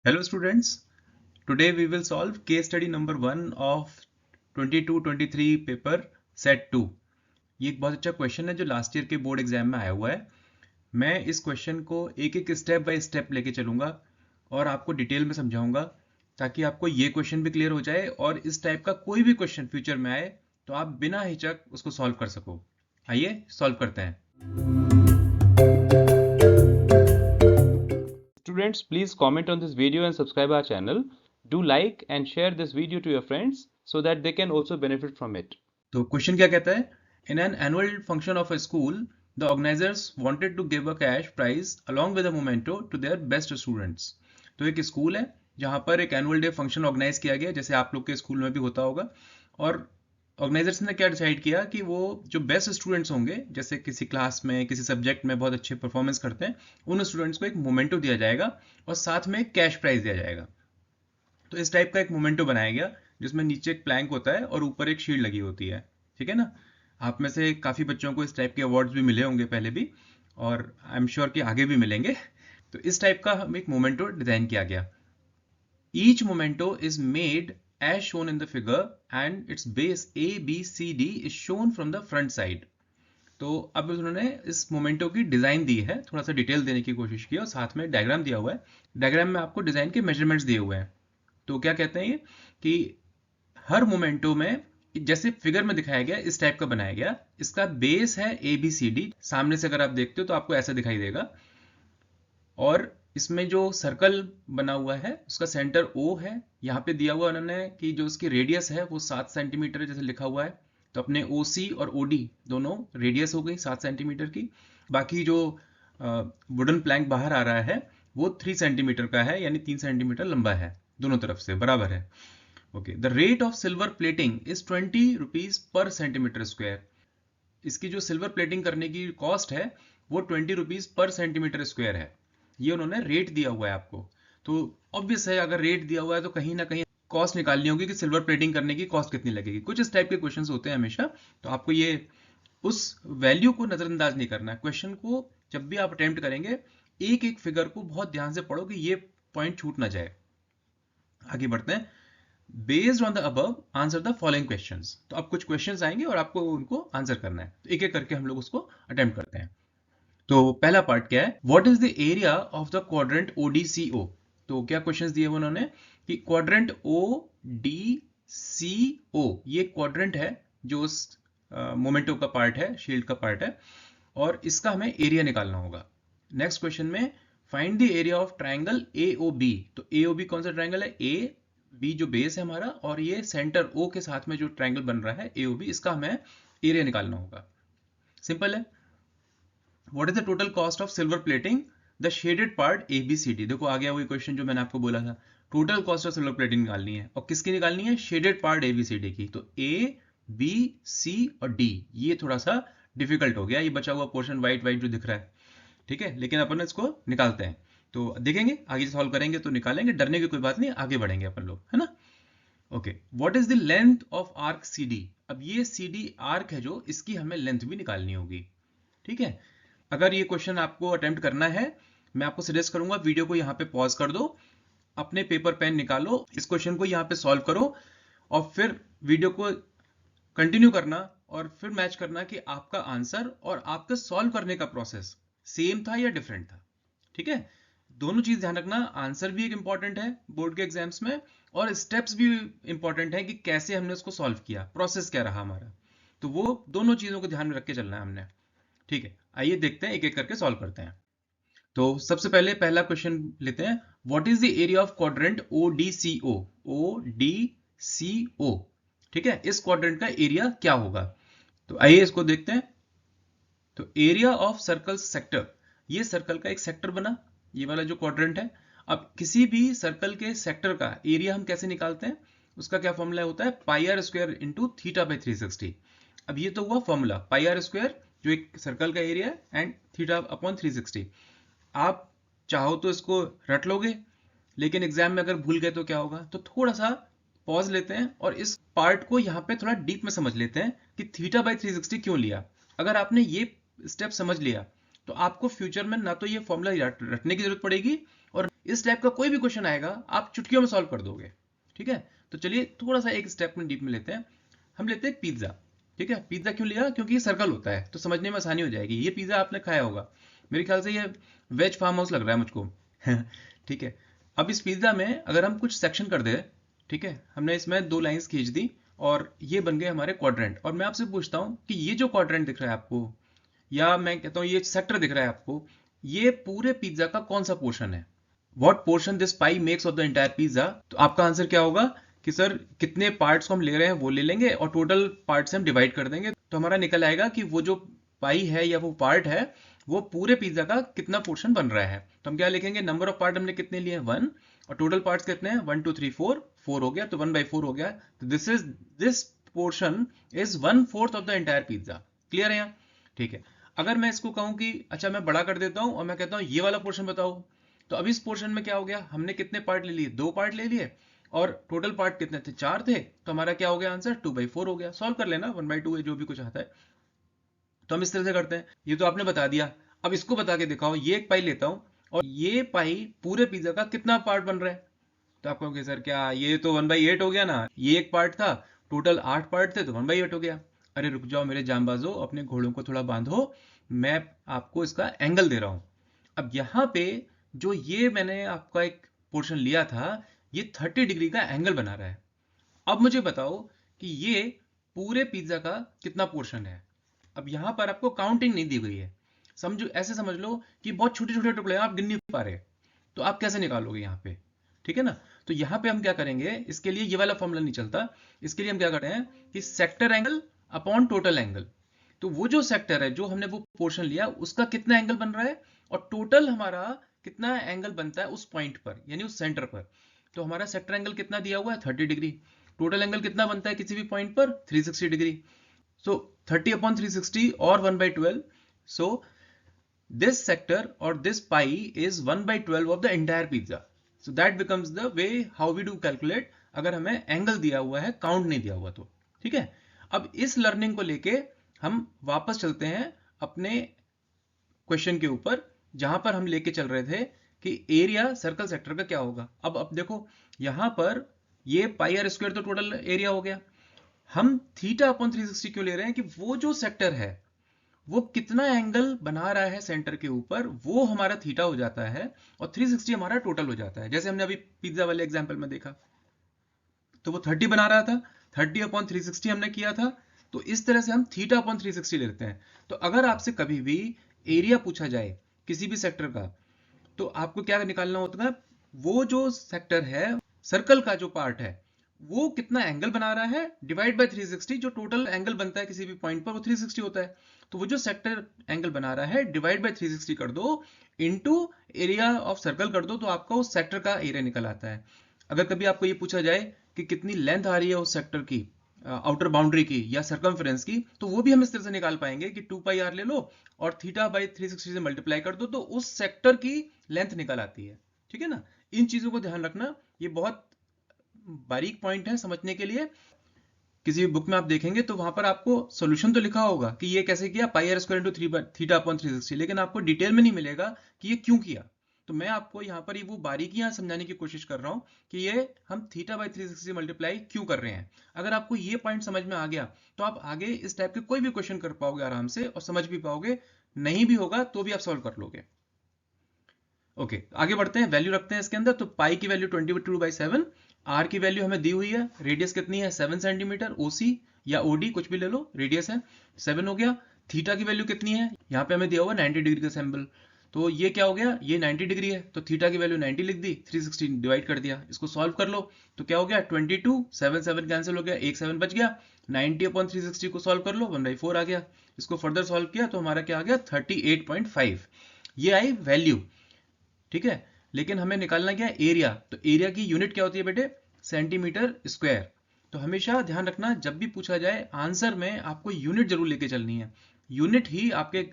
Hello students, today we will solve case study number 1 of 22-23 paper set 2। ये एक बहुत अच्छा क्वेश्चन है जो लास्ट ईयर के बोर्ड एग्जाम में आया हुआ है। मैं इस क्वेश्चन को एक एक स्टेप बाय स्टेप लेके चलूंगा और आपको डिटेल में समझाऊंगा ताकि आपको ये क्वेश्चन भी क्लियर हो जाए और इस टाइप का कोई भी क्वेश्चन फ्यूचर में आए तो आप बिना हिचक उसको सॉल्व कर सको। आइए सॉल्व करते हैं। Students, please comment on this video and subscribe our channel. Do like and share this video to your friends so that they can also benefit from it. तो क्वेश्चन क्या कहता है? In an annual function of a school, the organizers wanted to give a cash prize along with a memento to their best students. तो एक school है जहां पर एक एनुअल डे फंक्शन ऑर्गेनाइज किया गया, जैसे आप लोग के स्कूल में भी होता होगा। और ऑर्गेनाइजर्स ने क्या डिसाइड किया कि वो जो बेस्ट स्टूडेंट्स होंगे, जैसे किसी क्लास में किसी सब्जेक्ट में बहुत अच्छे परफॉर्मेंस करते हैं, उन स्टूडेंट्स को एक मोमेंटो दिया जाएगा और साथ में कैश प्राइज दिया जाएगा। तो इस टाइप का एक मोमेंटो बनाया गया जिसमें नीचे एक प्लैंक होता है और ऊपर एक शील्ड लगी होती है। ठीक है ना? आप में से काफ़ी बच्चों को इस टाइप के अवार्ड्स भी मिले होंगे पहले भी, और आई एम श्योर कि आगे भी मिलेंगे। तो इस टाइप का हम एक मोमेंटो डिजाइन किया गया। Each memento is made as shown in the figure and its base A, B, C, D is shown from the front side. तो अब उन्होंने इस मोमेंटो की डिजाइन दी है, थोड़ा सा डिटेल देने की कोशिश की और साथ में डायग्राम दिया हुआ है। डायग्राम में आपको डिजाइन के मेजरमेंट्स दिए हुए हैं। तो क्या कहते हैं ये कि हर मोमेंटो में जैसे फिगर में दिखाया गया इस टाइप का बनाया गया। इसका बेस है ए बी सी डी। सामने से अगर आप देखते हो तो आपको ऐसा दिखाई देगा, और इसमें जो सर्कल बना हुआ है उसका सेंटर O है। यहाँ पे दिया हुआ उन्होंने कि जो उसकी रेडियस है वो 7 सेंटीमीटर है, जैसे लिखा हुआ है। तो अपने OC और OD दोनों रेडियस हो गई 7 सेंटीमीटर की। बाकी जो वुडन प्लैंक बाहर आ रहा है वो 3 सेंटीमीटर का है, यानी 3 सेंटीमीटर लंबा है, दोनों तरफ से बराबर है। Okay, the rate of silver plating is 20 rupees per centimetre square. इसकी जो सिल्वर प्लेटिंग करने की कॉस्ट है वो 20 रुपीज पर सेंटीमीटर स्क्वायर है। ये उन्होंने रेट दिया हुआ है आपको। तो ऑब्वियस है, अगर रेट दिया हुआ है तो कहीं ना कहीं कॉस्ट निकालनी होगी कि सिल्वर प्लेटिंग करने की कॉस्ट कितनी लगेगी। कुछ इस टाइप के क्वेश्चंस होते हैं हमेशा, तो आपको ये उस वैल्यू को नजरअंदाज नहीं करना है। क्वेश्चन को जब भी आप अटेम्प्ट करेंगे एक एक फिगर को बहुत ध्यान से पढ़ो कि ये पॉइंट छूट ना जाए। आगे बढ़ते हैं। Based on the above answer the following questions. तो अब कुछ क्वेश्चंस आएंगे और आपको उनको आंसर करना है। तो एक एक करके हम लोग उसको अटेम्प्ट करते हैं। तो पहला पार्ट क्या है? What is the area of the quadrant ODCO। तो क्या क्वेश्चंस दिए उन्होंने कि क्वाड्रेंट ODCO ये क्वाड्रेंट है जो उस मोमेंटो का पार्ट है, शील्ड का पार्ट है, और इसका हमें एरिया निकालना होगा। नेक्स्ट क्वेश्चन में find the area of triangle AOB। तो AOB कौन सा ट्राइंगल है? AB जो बेस है हमारा, और ये सेंटर O के साथ में जो ट्राइंगल बन रहा है AOB, इसका हमें एरिया निकालना होगा। सिंपल है। What is the total cost of silver plating the shaded part ABCD। देखो आ गया वही क्वेश्चन जो मैंने आपको बोला था। Total cost of silver plating निकालनी है, और किसकी निकालनी है? शेडेड पार्ट ABCD की। तो A, B, C और D। ये थोड़ा सा डिफिकल्ट हो गया, ये बचा हुआ पोर्शन वाइट वाइट जो दिख रहा है। ठीक है, लेकिन अपन इसको निकालते हैं। तो देखेंगे आगे सॉल्व करेंगे तो निकालेंगे, डरने की कोई बात नहीं, आगे बढ़ेंगे अपन लोग, है ना? Okay, what is the length of arc CD। अब ये CD आर्क है जो, इसकी हमें लेंथ भी निकालनी होगी। ठीक है, अगर ये क्वेश्चन आपको अटेम्प्ट करना है, मैं आपको सजेस्ट करूंगा वीडियो को यहाँ पे पॉज कर दो, अपने पेपर पेन निकालो, इस क्वेश्चन को यहाँ पे सॉल्व करो, और फिर वीडियो को कंटिन्यू करना और फिर मैच करना कि आपका आंसर और आपका सॉल्व करने का प्रोसेस सेम था या डिफरेंट था। ठीक है, दोनों चीज ध्यान रखना। आंसर भी एक इंपॉर्टेंट है बोर्ड के एग्जाम्स में, और स्टेप्स भी इंपॉर्टेंट है कि कैसे हमने उसको सॉल्व किया, प्रोसेस क्या रहा हमारा। तो वो दोनों चीजों को ध्यान में रख के चलना है हमने। ठीक है, आइए देखते हैं, एक एक करके सॉल्व करते हैं। तो सबसे पहले पहला क्वेश्चन लेते हैं। What is the area of quadrant ODCO। ODCO, ठीक है, इस क्वाड्रेंट का एरिया क्या होगा? तो आइए इसको देखते हैं। तो एरिया ऑफ सर्कल सेक्टर, ये सर्कल का एक सेक्टर बना, ये वाला जो क्वाड्रेंट है। अब किसी भी सर्कल के सेक्टर का एरिया हम कैसे निकालते हैं? उसका क्या फॉर्मूला होता है? Pi r square into theta by 360। अब ये तो हुआ फॉर्मूला, पाई आर स्क्वायर जो एक सर्कल का एरिया है एंड थीटा अपॉन 360। आप चाहो तो इसको रट लोगे, लेकिन एग्जाम में अगर भूल गए तो क्या होगा? तो थोड़ा सा पॉज लेते हैं और इस पार्ट को यहाँ पे थोड़ा डीप में समझ लेते हैं कि थीटा बाई 360 क्यों लिया। अगर आपने ये स्टेप समझ लिया तो आपको फ्यूचर में ना तो ये फॉर्मूला रटने की जरूरत पड़ेगी, और इस टाइप का कोई भी क्वेश्चन आएगा आप चुटकियों में सॉल्व कर दोगे। ठीक है, तो चलिए थोड़ा सा एक स्टेप में डीप में लेते हैं। हम लेते हैं पिज्जा। ठीक है, पिज्जा क्यों लिया? क्योंकि ये सर्कल होता है तो समझने में आसानी हो जाएगी। ये पिज्जा आपने खाया होगा, मेरे ख्याल से ये वेज फार्म हाउस लग रहा है मुझको। ठीक है, अब इस पिज्जा में अगर हम कुछ सेक्शन कर दे, ठीक है, हमने इसमें 2 लाइंस खींच दी और ये बन गए हमारे क्वाड्रेंट। और मैं आपसे पूछता हूं कि ये जो क्वाड्रेंट दिख रहा है आपको, या मैं कहता हूं ये सेक्टर दिख रहा है आपको, ये पूरे पिज्जा का कौन सा पोर्शन है? What portion this pi makes of the entire pizza? तो आपका आंसर क्या होगा कि सर कितने पार्ट्स को हम ले रहे हैं वो ले लेंगे और टोटल पार्ट से हम डिवाइड कर देंगे, तो हमारा निकल आएगा कि वो जो पाई है या वो पार्ट है वो पूरे पिज्जा का कितना पोर्शन बन रहा है। तो हम क्या लिखेंगे? नंबर ऑफ पार्ट हमने कितने लिए? 1, और टोटल पार्ट्स कितने हैं? 1 2 3 4 हो गया, तो 1/4 हो गया। तो this portion is 1/4 of the entire pizza. Clear है यहाँ? ठीक है, अगर मैं इसको कहूं कि अच्छा मैं बड़ा कर देता हूं और मैं कहता हूं ये वाला पोर्शन बताओ, तो अब इस पोर्शन में क्या हो गया? हमने कितने पार्ट ले लिए? 2 पार्ट ले लिए, और टोटल पार्ट कितने थे? 4 थे, तो हमारा क्या हो गया आंसर? 2/4 हो गया। सॉल्व कर लेना, 1/2 है जो भी कुछ आता है। तो हम इस तरह से करते हैं। ये तो आपने बता दिया, अब इसको बता के दिखाओ। ये एक पाई लेता हूं और ये पाई पूरे पिज्जा का कितना पार्ट बन रहा है? तो आप कहोगे सर क्या ये तो 1/8 हो गया ना, ये एक पार्ट था, टोटल 8 पार्ट थे तो 1/8 हो गया। अरे रुक जाओ मेरे जांबाजों, अपने घोड़ों को थोड़ा बांधो, मैं आपको इसका एंगल दे रहा हूं। अब यहां पे जो ये मैंने आपका एक पोर्शन लिया था, ये 30 डिग्री का एंगल बना रहा है। अब मुझे बताओ कि ये पूरे पिज्जा का कितना पोर्शन है? अब यहां पर आपको काउंटिंग नहीं दी गई है। समझो, ऐसे समझ लो कि बहुत छोटे छोटे टुकड़े हैं, आप गिन नहीं पा रहे, तो आप कैसे निकालोगे यहाँ पे? ठीक है ना, तो यहां पे हम क्या करेंगे, इसके लिए ये वाला फॉर्मूला नहीं चलता। इसके लिए हम क्या करते हैं कि sector angle upon total angle. तो वो जो सेक्टर है, जो हमने वो पोर्शन लिया, उसका कितना एंगल बन रहा है और टोटल हमारा कितना एंगल बनता है उस पॉइंट पर, यानी उस सेंटर पर। तो हमारा सेक्टर एंगल कितना दिया हुआ है? 30 डिग्री। टोटल एंगल कितना बनता है किसी भी पॉइंट पर? 360 degree. So 30 upon 360 or 1/12. So this sector or this pie is 1/12 of the entire pizza. So that becomes the way how we do calculate अगर हमें एंगल दिया हुआ है, काउंट नहीं दिया हुआ तो। ठीक है, अब इस लर्निंग को लेके हम वापस चलते हैं अपने क्वेश्चन के ऊपर, जहां पर हम लेके चल रहे थे कि एरिया सर्कल सेक्टर का क्या होगा। अब देखो यहां पर ये पाई आर स्क्वायर तो टोटल एरिया हो गया। हम थीटा अपॉन 360 क्यों ले रहे हैं कि वो जो सेक्टर है वो कितना एंगल बना रहा है सेंटर के ऊपर, वो हमारा थीटा हो जाता है और 360 हमारा टोटल हो जाता है। जैसे हमने अभी पिज्जा वाले एग्जांपल में देखा, तो वो 30 बना रहा था, 30 अपॉन 360 हमने किया था, तो इस तरह से हम थीटा अपॉन 360 लेते हैं। तो अगर आपसे कभी भी एरिया पूछा जाए किसी भी सेक्टर का, तो आपको क्या निकालना होता है? वो जो सेक्टर है, सर्कल का जो पार्ट है, वो कितना एंगल बना रहा है डिवाइड बाय 360। जो टोटल एंगल बनता है किसी भी पॉइंट पर वो 360 होता है। तो वो जो सेक्टर एंगल बना रहा है डिवाइड बाय 360 कर दो, इनटू एरिया ऑफ सर्कल कर दो, तो आपका उस सेक्टर का एरिया निकल आता है। अगर कभी आपको ये पूछा जाए कि कितनी लेंथ आ रही है उस सेक्टर की, आउटर बाउंड्री की या सर्कमफेरेंस की, तो वो भी हम इस तरह से निकाल पाएंगे कि 2πr ले लो और थीटा बाई 360 से मल्टीप्लाई कर दो, तो उस सेक्टर की लेंथ निकल आती है। ठीक है ना, इन चीजों को ध्यान रखना, ये बहुत बारीक पॉइंट है समझने के लिए। किसी भी बुक में आप देखेंगे तो वहां पर आपको सॉल्यूशन तो लिखा होगा कि ये कैसे किया, pi r square into theta upon 360, लेकिन आपको डिटेल में नहीं मिलेगा कि ये क्यों किया। तो मैं आपको यहाँ पर वो बारीकियां समझाने की कोशिश कर रहा हूँ कि ये हम थीटा बाई 360 मल्टीप्लाई क्यों कर रहे हैं। अगर आपको ये पॉइंट समझ में आ गया तो आप आगे इस टाइप के कोई भी क्वेश्चन कर पाओगे आराम से और समझ भी पाओगे। नहीं भी होगा तो भी आप सॉल्व कर लोगे। ओके, आगे बढ़ते हैं, वैल्यू रखते हैं इसके अंदर। तो पाई की वैल्यू 22/7, आर की वैल्यू हमें दी हुई है, रेडियस कितनी है 7 सेंटीमीटर, ओसी या ओडी कुछ भी ले लो, रेडियस है 7 हो गया। थीटा की वैल्यू कितनी है, यहाँ पे हमें दिया हुआ 90 डिग्री का सिंबल, तो ये क्या हो गया, ये 90 डिग्री है, तो थीटा की वैल्यू 90 लिख दी, 360 डिवाइड कर दिया। इसको सॉल्व कर लो तो क्या हो गया 22, 7 7 कैंसिल हो गया, एक 7 बच गया। 90 अपॉन 360 को सॉल्व कर लो, 1/4 आ गया। इसको फर्दर सॉल्व किया तो हमारा क्या आ गया 38.5, ये आई वैल्यू। ठीक है, लेकिन हमें निकालना क्या है, एरिया। तो एरिया की यूनिट क्या होती है बेटे, सेंटीमीटर स्क्वायर। तो हमेशा ध्यान रखना जब भी पूछा जाए आंसर में आपको यूनिट जरूर लेके चलनी है। यूनिट ही आपके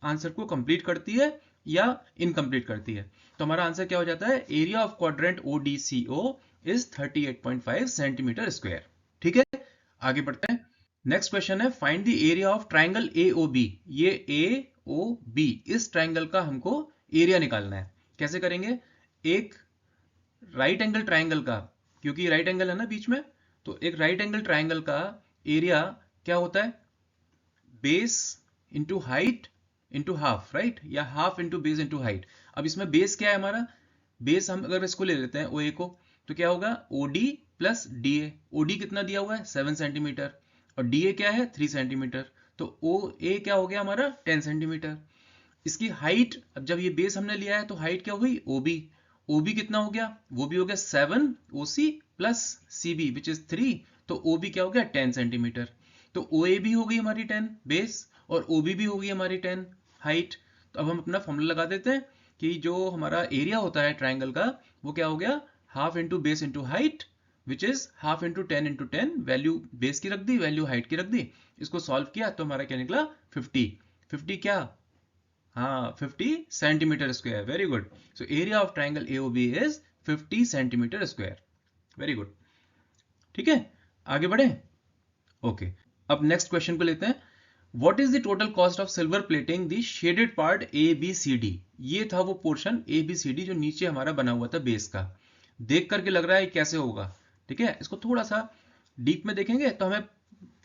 आंसर को कंप्लीट करती है या इनकम्प्लीट करती है। तो हमारा आंसर क्या हो जाता है, area of quadrant ODCO is 38.5 centimetre square. ठीक है, आगे बढ़ते हैं। नेक्स्ट क्वेश्चन है, find the area of triangle AOB। ये AOB, इस ट्राइंगल का हमको एरिया निकालना है। कैसे करेंगे, एक राइट एंगल ट्राइंगल का, क्योंकि राइट एंगल है ना बीच में, तो एक राइट एंगल ट्राइंगल का एरिया क्या होता है, base into height into half, right, या half into base into height. अब इसमें बेस क्या है हमारा, बेस हम अगर इसको ले लेते हैं ओ ए को, तो क्या होगा OD प्लस DA। OD कितना दिया हुआ है 7 सेंटीमीटर और DA क्या है 3 सेंटीमीटर, तो OA क्या हो गया हमारा 10 सेंटीमीटर। इसकी हाइट, अब जब ये बेस हमने लिया है तो हाइट क्या हुई OB। OB कितना हो गया, वो भी हो गया 7 OC plus CB which is 3, तो OB क्या हो गया 10 सेंटीमीटर। तो OA भी हो गई हमारी 10 बेस और OB भी हो गई हमारी 10 हाइट। तो अब हम अपना फॉर्मूला लगा देते हैं कि जो हमारा एरिया होता है ट्राइंगल का वो क्या हो गया, half into base into height which is half into 10 into 10, value base की रख दी, वैल्यू हाइट की रख दी, इसको सॉल्व किया तो हमारा क्या निकला 50। 50 क्या, हाँ 50 centimetre square, very good. So area of triangle AOB is 50 centimetre square, very good. ठीक है, आगे बढ़े। ओके, अब नेक्स्ट क्वेश्चन को लेते हैं। What is the total cost of silver plating the shaded part ABCD? ये था वो पोर्शन ABCD जो नीचे हमारा बना हुआ था बेस का। देख करके लग रहा है कैसे होगा, ठीक है, इसको थोड़ा सा डीप में देखेंगे तो हमें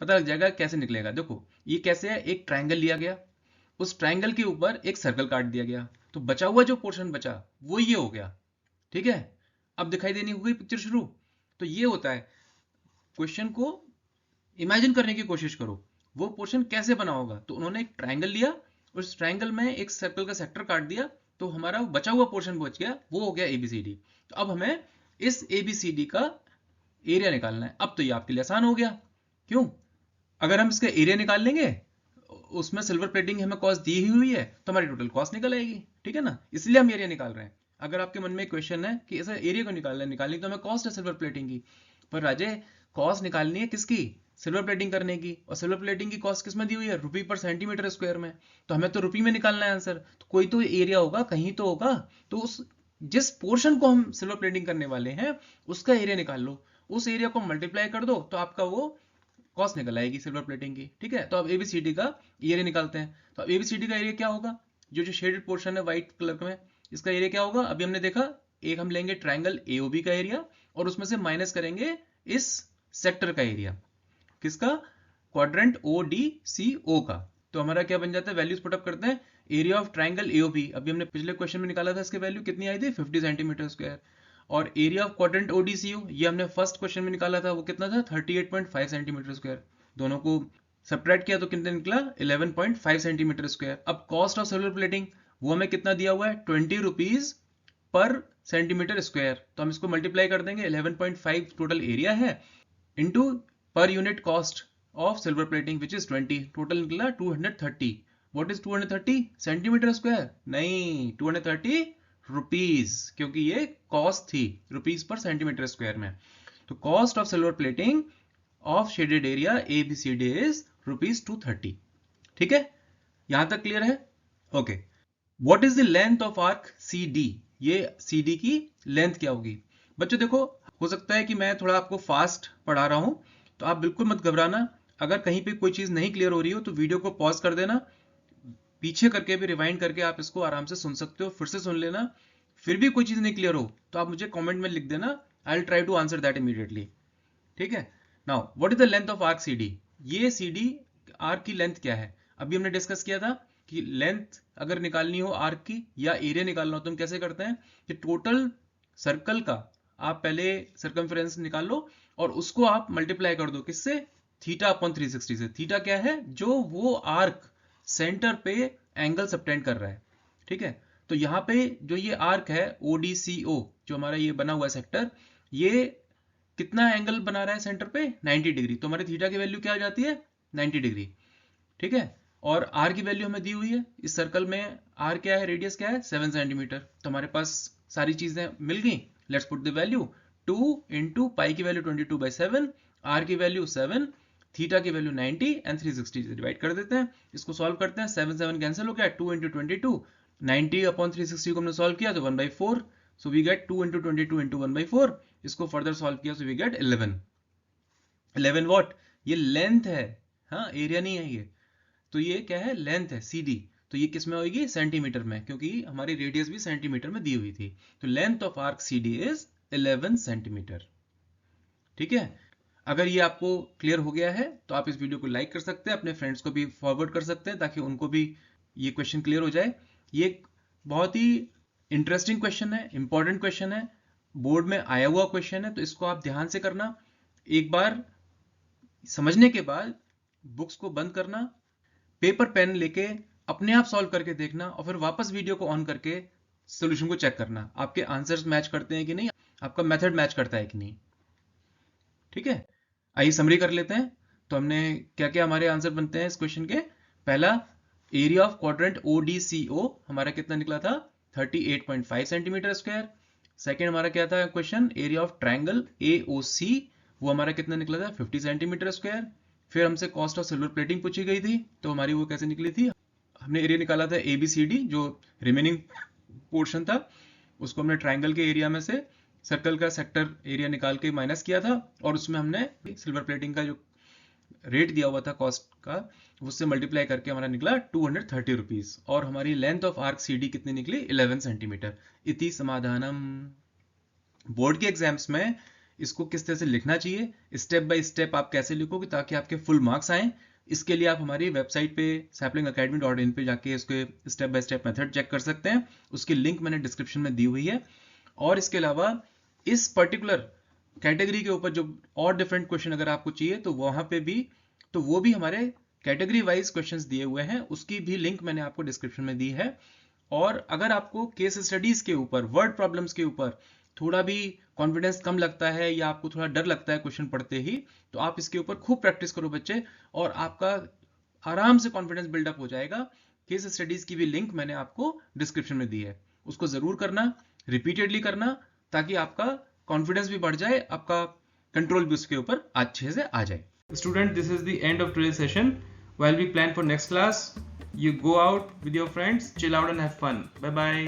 पता लग जाएगा कैसे निकलेगा। देखो ये कैसे है, एक ट्राइंगल लिया गया, उस ट्राइंगल के ऊपर एक सर्कल काट दिया गया, तो बचा हुआ जो पोर्शन बचा वो ये हो गया। ठीक है, अब दिखाई देनी होगी पिक्चर शुरू। तो ये होता है, क्वेश्चन को इमेजिन करने की कोशिश करो वो पोर्शन कैसे बना होगा। तो उन्होंने एक ट्राइंगल लिया, उस ट्राइंगल में एक सर्कल का सेक्टर काट दिया, तो हमारा बचा हुआ पोर्शन बच गया, वो हो गया ABCD। तो अब हमें इस ABCD का एरिया निकालना है। अब तो ये आपके लिए आसान हो गया, क्यों, अगर हम इसका एरिया निकाल लेंगे, उसमें सिल्वर प्लेटिंग हमें कॉस्ट दी हुई है तो हमारी टोटल कॉस्ट निकल आएगी, ठीक है ना, इसलिए हम एरिया निकाल रहे हैं। अगर आपके मन में क्वेश्चन है कि ऐसा एरिया को निकालनी तो हमें कॉस्ट है सिल्वर प्लेटिंग की, पर राजे कॉस्ट निकालनी है किसकी, सिल्वर प्लेटिंग करने की, और सिल्वर प्लेटिंग की कॉस्ट किस में दी हुई है, रुपी पर सेंटीमीटर स्क्वायर में, तो हमें तो रुपी में निकालना है आंसर, तो कोई तो एरिया होगा कहीं तो होगा, तो उस जिस पोर्शन को हम सिल्वर प्लेटिंग करने वाले हैं उसका एरिया निकाल लो, उस एरिया को मल्टीप्लाई कर दो तो आपका वो कॉस्ट निकल आएगी सिल्वर प्लेटिंग की। ठीक है, तो अब ABCD का एरिया निकालते हैं। तो अब ABCD का एरिया क्या होगा, जो जो शेडेड पोर्शन है व्हाइट कलर में, इसका एरिया क्या होगा, अभी हमने देखा, एक हम लेंगे ट्राइंगल AOB का एरिया और उसमें से माइनस करेंगे इस सेक्टर का एरिया, किसका, क्वाड्रेंट ODCO का। तो हमारा क्या बन जाता है, वैल्यूज पुटअप करते हैं, एरिया ऑफ ट्राइंगल AOB अभी हमने पिछले क्वेश्चन में निकाला था, इसके वैल्यू कितनी आई थी 50 सेंटीमीटर स्क्वायर, और एरिया ऑफ क्वाड्रेंट ODCO ये हमने फर्स्ट क्वेश्चन में निकाला था, वो कितना था 38.5 सेंटीमीटर स्क्वायर, दोनों को सब्ट्रैक्ट किया तो कितना निकला 11.5 सेंटीमीटर स्क्वायर। अब कॉस्ट ऑफ सिल्वर प्लेटिंग वो हमें कितना दिया हुआ है 20 रुपीज पर सेंटीमीटर स्क्वायर, तो हम इसको मल्टीप्लाई कर देंगे, 11.5 टोटल एरिया है into per unit cost of silver plating which is 20, total निकला 230। व्हाट इज 230 सेंटीमीटर स्क्वायर, नहीं 230 रुपीज, क्योंकि ये कॉस्ट थी रुपीज पर सेंटीमीटर स्क्वायर में। तो cost of silver plating of shaded area ABCD is rupees 230। ठीक है, यहां तक क्लियर है। Okay, what is the length of arc CD, ये CD की लेंथ क्या होगी। बच्चों देखो, हो सकता है कि मैं थोड़ा आपको फास्ट पढ़ा रहा हूं, तो आप बिल्कुल मत घबराना, अगर कहीं पे कोई चीज नहीं क्लियर हो रही हो तो वीडियो को पॉज कर देना, पीछे करके भी रिवाइंड करके आप इसको आराम से सुन सकते हो, फिर से सुन लेना, फिर भी कोई चीज नहीं क्लियर हो तो आप मुझे कमेंट में लिख देना, I will try to answer that immediately. ठीक है, now what is the length of arc CD, ये CD आर्क की लेंथ क्या है, अभी हमने डिस्कस किया था कि लेंथ अगर निकालनी हो आर्क की या एरिया निकालना हो तो हम कैसे करते हैं कि टोटल सर्कल का आप पहले सर्कमफ्रेंस निकाल लो और उसको आप मल्टीप्लाई कर दो किससे, थीटा अपॉन 360 से। थीटा क्या है, जो वो आर्क सेंटर पे एंगल सबटेंड कर रहा है। ठीक है, तो यहाँ पे जो ये आर्क है ODCO जो हमारा ये बना हुआ सेक्टर, ये कितना एंगल बना रहा है सेंटर पे 90 डिग्री, तो हमारे थीटा की वैल्यू क्या आ जाती है 90 डिग्री। ठीक है, और आर की वैल्यू हमें दी हुई है इस सर्कल में, आर क्या है, रेडियस क्या है 7 सेंटीमीटर, तो हमारे पास सारी चीजें मिल गई। Let's put the value 2 into pi की वैल्यू 22/7, आर की वैल्यू 7, थीटा की वैल्यू 90 एंड 360 से डिवाइड कर देते हैं। इसको सॉल्व करते हैं, 7 7 कैंसिल हो गया, 2 इंटू 22, 90 अपॉन 360 को हमने सॉल्व किया तो 1/4, so we get 2 into 22 into 1/4, इसको फर्दर सॉल्व किया सो वी गेट 11 वॉट, ये लेंथ है, हाँ एरिया नहीं है ये, तो ये क्या है लेंथ है CD। तो ये किस में होगी? सेंटीमीटर में, क्योंकि हमारी रेडियस भी सेंटीमीटर में दी हुई थी। तो length of arc C D is 11 centimetre. ठीक है, अगर ये आपको क्लियर हो गया है तो आप इस वीडियो को लाइक कर सकते हैं, अपने फ्रेंड्स को भी फॉरवर्ड कर सकते हैं ताकि उनको भी ये क्वेश्चन क्लियर हो जाए। ये बहुत ही इंटरेस्टिंग क्वेश्चन है, इंपॉर्टेंट क्वेश्चन है, बोर्ड में आया हुआ क्वेश्चन है, तो इसको आप ध्यान से करना। एक बार समझने के बाद बुक्स को बंद करना, पेपर पेन लेके अपने आप सॉल्व करके देखना और फिर वापस वीडियो को ऑन करके सॉल्यूशन को चेक करना, आपके आंसर्स मैच करते हैं कि नहीं, आपका मेथड मैच करता है कि नहीं। ठीक है, आइए समरी कर लेते हैं। तो हमने क्या क्या हमारे आंसर बनते हैं इस क्वेश्चन के। पहला, एरिया ऑफ क्वाड्रेंट ODCO हमारा कितना निकला था? 38.5 सेंटीमीटर स्क्वायर। सेकेंड हमारा क्या था question? Area of triangle AOC, वो हमारा कितना निकला था? 50 सेंटीमीटर स्क्वायर। फिर हमसे कॉस्ट ऑफ सिल्वर प्लेटिंग पूछी गई थी, तो हमारी वो कैसे निकली थी? हमने एरिया निकाला था ABCD, जो रिमेनिंग पोर्शन था उसको हमने ट्रायंगल के एरिया में से सर्कल का सेक्टर एरिया निकाल के माइनस किया था, और उसमें हमने सिल्वर प्लेटिंग का जो रेट दिया हुआ था कॉस्ट का, उससे मल्टीप्लाई करके हमारा निकला 230 रुपीज। और हमारी लेंथ ऑफ आर्क CD कितनी निकली? 11 सेंटीमीटर। इति समाधानम। बोर्ड के एग्जाम्स में इसको किस तरह से लिखना चाहिए, स्टेप बाय स्टेप आप कैसे लिखोगे ताकि आपके फुल मार्क्स आए, इसके लिए आप हमारी वेबसाइट पे saplingacademy.in पे जाके इसके step by step method check कर सकते हैं। उसकी लिंक मैंने डिस्क्रिप्शन में दी हुई है। और इसके अलावा इस पर्टिकुलर कैटेगरी के ऊपर जो और डिफरेंट क्वेश्चन अगर आपको चाहिए तो वहां पे भी, तो वो भी हमारे कैटेगरी वाइज क्वेश्चंस दिए हुए हैं, उसकी भी लिंक मैंने आपको डिस्क्रिप्शन में दी है। और अगर आपको केस स्टडीज के ऊपर, वर्ड प्रॉब्लम्स के ऊपर थोड़ा भी कॉन्फिडेंस कम लगता है या आपको थोड़ा डर लगता है क्वेश्चन पढ़ते ही, तो आप इसके ऊपर खूब प्रैक्टिस करो बच्चे, और आपका आराम से कॉन्फिडेंस बिल्डअप हो जाएगा। केस स्टडीज की भी लिंक मैंने आपको डिस्क्रिप्शन में दी है, उसको जरूर करना, रिपीटेडली करना, ताकि आपका कॉन्फिडेंस भी बढ़ जाए, आपका कंट्रोल भी उसके ऊपर अच्छे से आ जाए। Student, this is the end of today's session. While we plan for next class, you go out with your friends, chill out and have fun. Bye bye.